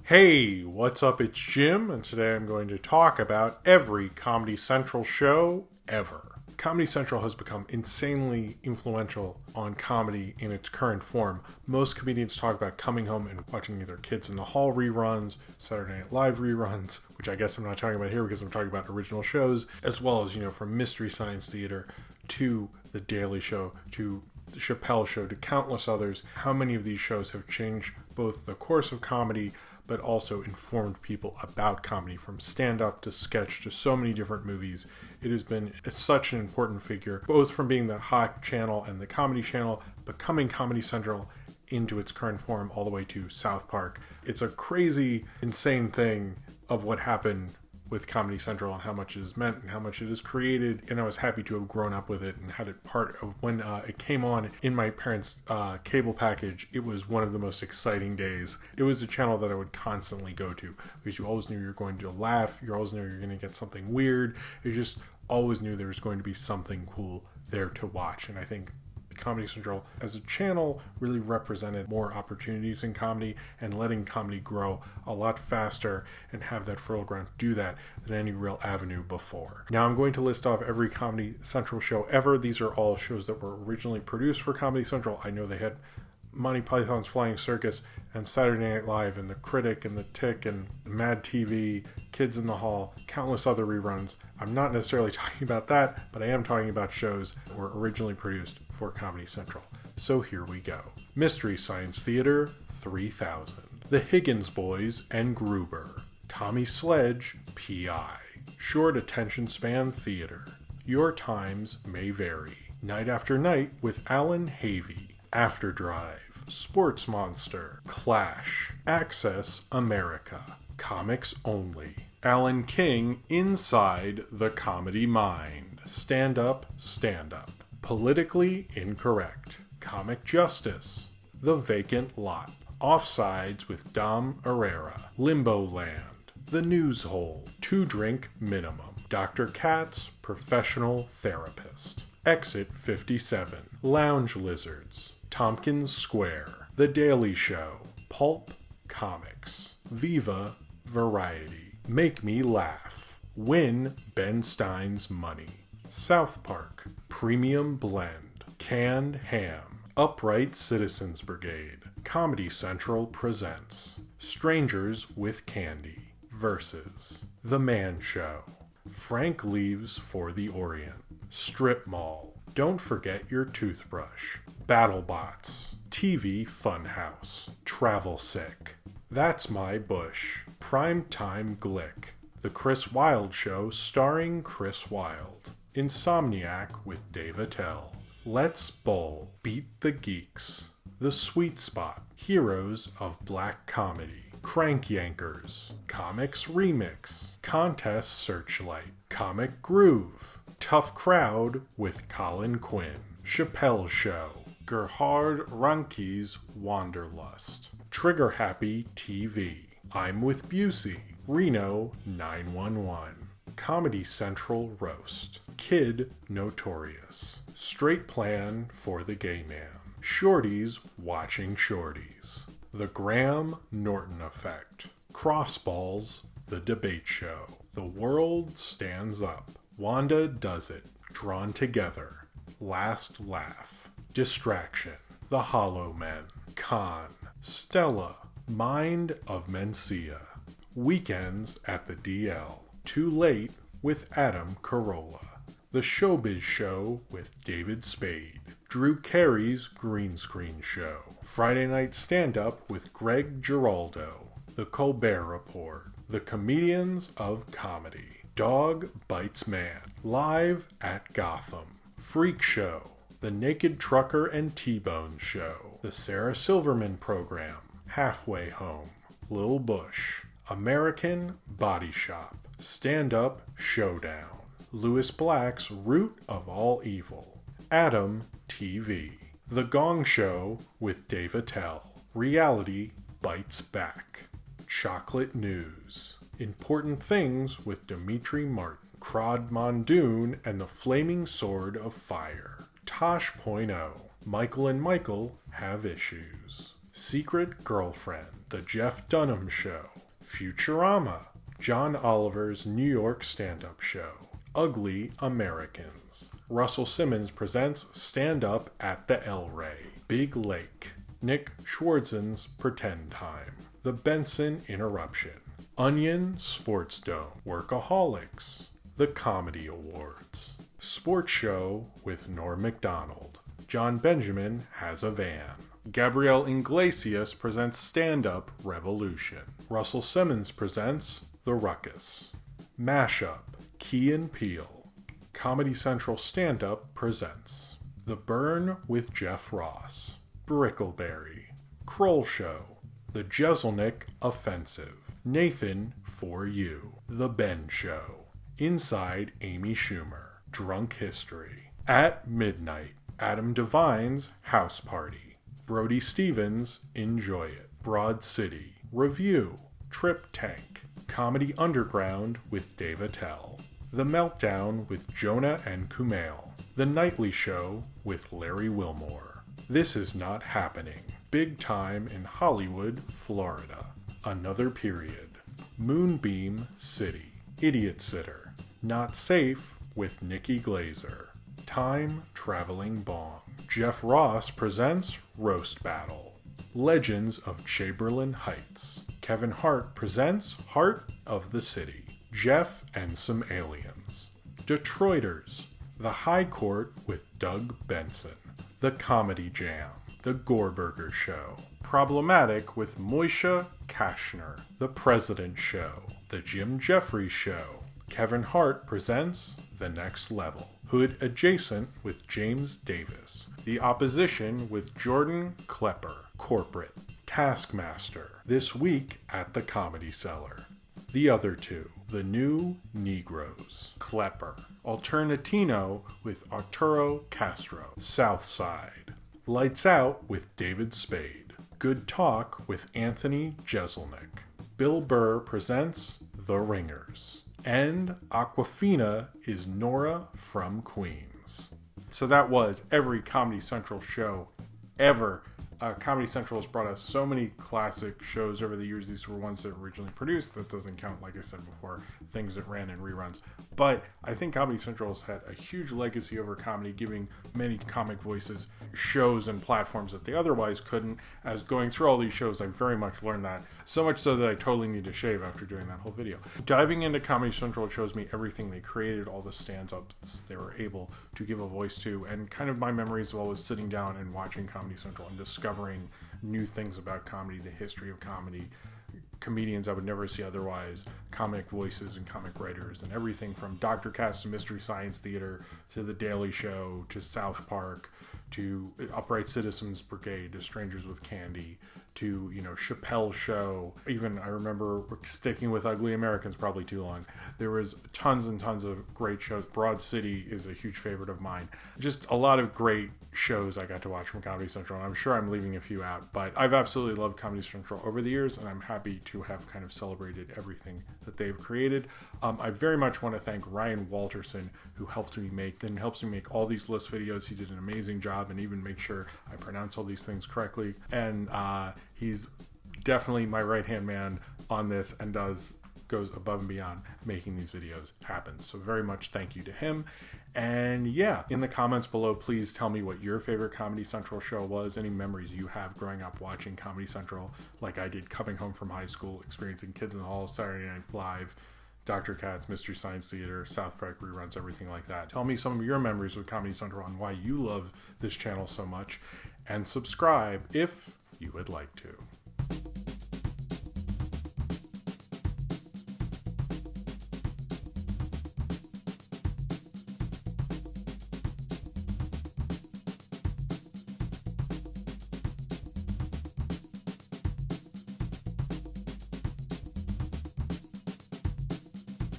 Hey, what's up? It's Jim, and today I'm going to talk about every Comedy Central show ever. Comedy Central has become insanely influential on comedy in its current form. Most comedians talk about coming home and watching either Kids in the Hall reruns, Saturday Night Live reruns, which I guess I'm not talking about here because I'm talking about original shows, as well as, from Mystery Science Theater to The Daily Show to The Chappelle Show to countless others. How many of these shows have changed both the course of comedy but also informed people about comedy, from stand-up to sketch to so many different movies. It has been such an important figure, both from being the hot channel and the comedy channel, becoming Comedy Central into its current form, all the way to South Park. It's a crazy, insane thing of what happened with Comedy Central and how much it has meant and how much it has created, and I was happy to have grown up with it and had it part of when it came on in my parents' cable package. It was one of the most exciting days. It was a channel that I would constantly go to because you always knew you were going to laugh, you always knew you were going to get something weird, you just always knew there was going to be something cool there to watch. And I think Comedy Central as a channel really represented more opportunities in comedy and letting comedy grow a lot faster and have that fertile ground to do that than any real avenue before. Now I'm going to list off every Comedy Central show ever. These are all shows that were originally produced for Comedy Central. I know they had Monty Python's Flying Circus and Saturday Night Live and The Critic and The Tick and Mad TV, Kids in the Hall, countless other reruns. I'm not necessarily talking about that, but I am talking about shows that were originally produced for Comedy Central. So here we go. Mystery Science Theater 3000, The Higgins Boys and Gruber, Tommy Sledge, P.I., Short Attention Span Theater, Your Times May Vary, Night After Night with Alan Havey, After Drive, Sports Monster, Clash, Access America, Comics Only, Alan King Inside the Comedy Mind, Stand Up, Politically Incorrect, Comic Justice, The Vacant Lot, Offsides with Dom Herrera, Limbo Land, The News Hole, Two Drink Minimum, Dr. Katz, Professional Therapist, Exit 57, Lounge Lizards, Tompkins Square, The Daily Show, Pulp Comics, Viva Variety, Make Me Laugh, Win Ben Stein's Money, South Park, Premium Blend, Canned Ham, Upright Citizens Brigade, Comedy Central presents Strangers with Candy, Versus, The Man Show, Frank Leaves for the Orient, Strip Mall, Don't Forget Your Toothbrush, BattleBots, TV Funhouse, Travel Sick, That's My Bush, Primetime Glick, The Chris Wilde Show starring Chris Wilde, Insomniac with Dave Attell, Let's Bowl, Beat the Geeks, The Sweet Spot, Heroes of Black Comedy, Crank Yankers, Comics Remix, Contest Searchlight, Comic Groove, Tough Crowd with Colin Quinn, Chappelle Show, Gerhard Ranke's Wanderlust, Trigger Happy TV, I'm with Busey, Reno 911, Comedy Central Roast, Kid Notorious, Straight Plan for the Gay Man, Shorties Watching Shorties, The Graham Norton Effect, Crossballs, The Debate Show, The World Stands Up, Wanda Does It, Drawn Together, Last Laugh, Distraction, The Hollow Men, Con, Stella, Mind of Mencia, Weekends at the DL, Too Late with Adam Carolla, The Showbiz Show with David Spade, Drew Carey's Green Screen Show, Friday Night Stand-Up with Greg Giraldo, The Colbert Report, The Comedians of Comedy, Dog Bites Man, Live at Gotham, Freak Show, The Naked Trucker and T-Bone Show, The Sarah Silverman Program, Halfway Home, Lil Bush, American Body Shop, Stand-Up Showdown, Louis Black's Root of All Evil, Adam TV, The Gong Show with Dave Attell, Reality Bites Back, Chocolate News, Important Things with Dimitri Martin, Crod Mondoon and the Flaming Sword of Fire, Tosh.0, Michael and Michael Have Issues, Secret Girlfriend, The Jeff Dunham Show, Futurama, John Oliver's New York stand-up show, Ugly Americans. Russell Simmons presents stand-up at the El Rey, Big Lake, Nick Schwartzen's Pretend Time, The Benson Interruption, Onion Sports Dome, Workaholics, The Comedy Awards, Sports Show with Norm Macdonald, John Benjamin Has a Van, Gabrielle Iglesias presents Stand-Up Revolution, Russell Simmons presents The Ruckus, Mashup, Key and Peele, Comedy Central Stand-Up presents The Burn with Jeff Ross, Brickleberry, Kroll Show, The Jeselnik Offensive, Nathan For You, The Ben Show, Inside Amy Schumer, Drunk History, At Midnight, Adam Devine's House Party, Brody Stevens, Enjoy It, Broad City, Review, Trip Tank, Comedy Underground with Dave Attell, The Meltdown with Jonah and Kumail, The Nightly Show with Larry Wilmore, This Is Not Happening, Big Time in Hollywood, Florida, Another Period, Moonbeam City, Idiot Sitter, Not Safe with Nikki Glazer, Time Traveling Bong, Jeff Ross presents Roast Battle, Legends of Chamberlain Heights, Kevin Hart presents Heart of the City, Jeff and Some Aliens, Detroiters, The High Court with Doug Benson, The Comedy Jam, The Gorburger Show, Problematic with Moisha Kashner, The President Show, The Jim Jeffries Show, Kevin Hart presents The Next Level, Hood Adjacent with James Davis, The Opposition with Jordan Klepper, Corporate, Taskmaster, This Week at the Comedy Cellar, The Other Two, The New Negroes, Klepper, Alternatino with Arturo Castro, Southside, Lights Out with David Spade, Good Talk with Anthony Jeselnik, Bill Burr presents The Ringers, and Aquafina is Nora from Queens. So that was every Comedy Central show ever. Comedy Central has brought us so many classic shows over the years. These were ones that were originally produced. That doesn't count, like I said before, things that ran in reruns. But I think Comedy Central has had a huge legacy over comedy, giving many comic voices shows and platforms that they otherwise couldn't. As going through all these shows, I very much learned that. So much so that I totally need to shave after doing that whole video. Diving into Comedy Central shows me everything they created, all the stand-ups they were able to give a voice to, and kind of my memories while I was sitting down and watching Comedy Central and discovering new things about comedy, the history of comedy, comedians I would never see otherwise, comic voices and comic writers, and everything from Dr. Katz to Mystery Science Theater to The Daily Show to South Park to Upright Citizens Brigade to Strangers with Candy to, Chappelle's Show. Even I remember sticking with Ugly Americans probably too long. There was tons and tons of great shows. Broad City is a huge favorite of mine. Just a lot of great shows I got to watch from Comedy Central, and I'm sure I'm leaving a few out, but I've absolutely loved Comedy Central over the years, and I'm happy to have kind of celebrated everything that they've created. I very much want to thank Ryan Walterson, who helps me make all these list videos. He did an amazing job, and even make sure I pronounce all these things correctly, and he's definitely my right-hand man on this and goes above and beyond making these videos happen. So very much thank you to him. And yeah, in the comments below, please tell me what your favorite Comedy Central show was, any memories you have growing up watching Comedy Central like I did, coming home from high school, experiencing Kids in the Hall, Saturday Night Live, Dr. Katz, Mystery Science Theater, South Park reruns, everything like that. Tell me some of your memories with Comedy Central and why you love this channel so much, and subscribe if you would like to.